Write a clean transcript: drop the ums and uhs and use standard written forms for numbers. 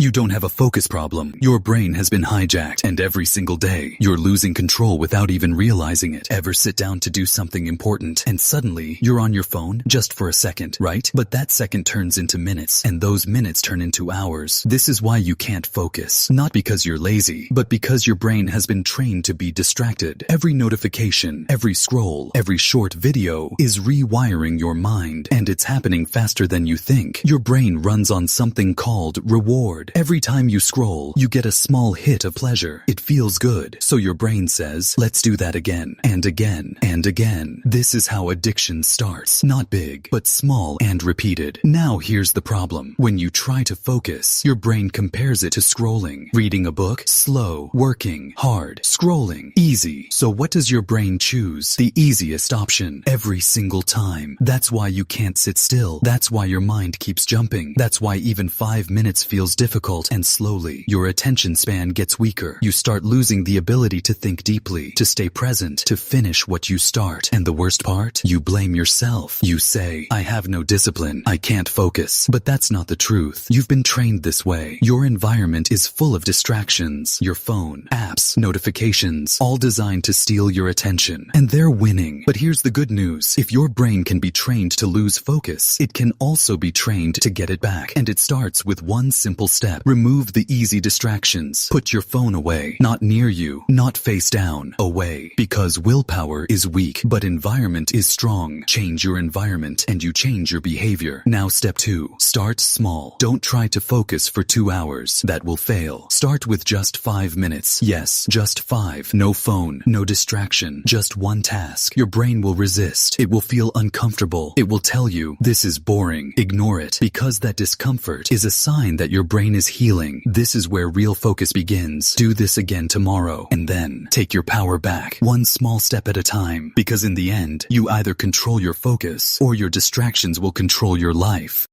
You don't have a focus problem. Your brain has been hijacked, and every single day, you're losing control without even realizing it. Ever sit down to do something important, and suddenly, you're on your phone just for a second, right? But that second turns into minutes, and those minutes turn into hours. This is why you can't focus. Not because you're lazy, but because your brain has been trained to be distracted. Every notification, every scroll, every short video is rewiring your mind, and it's happening faster than you think. Your brain runs on something called reward. Every time you scroll, you get a small hit of pleasure. It feels good, so your brain says, let's do that again, and again, and again. This is how addiction starts. Not big, but small and repeated. Now here's the problem. When you try to focus, your brain compares it to scrolling. Reading a book, slow. Working, hard. Scrolling, easy. So what does your brain choose? The easiest option, every single time. That's why you can't sit still. That's why your mind keeps jumping. That's why even 5 minutes feels difficult, and slowly, your attention span gets weaker. You start losing the ability to think deeply, to stay present, to finish what you start. And the worst part? You blame yourself. You say, I have no discipline. I can't focus. But that's not the truth. You've been trained this way. Your environment is full of distractions. Your phone, apps, notifications, all designed to steal your attention. And they're winning. But here's the good news. If your brain can be trained to lose focus, it can also be trained to get it back. And it starts with one simple step. Remove the easy distractions. Put your phone away. Not near you. Not face down. Away. Because willpower is weak, but environment is strong. Change your environment and you change your behavior. Now step 2. Start small. Don't try to focus for 2 hours. That will fail. Start with just 5 minutes. Yes, just 5. No phone. No distraction. Just one task. Your brain will resist. It will feel uncomfortable. It will tell you, this is boring. Ignore it. Because that discomfort is a sign that your brain is healing. This is where real focus begins. Do this again tomorrow, and then take your power back, one small step at a time, because in the end, you either control your focus or your distractions will control your life.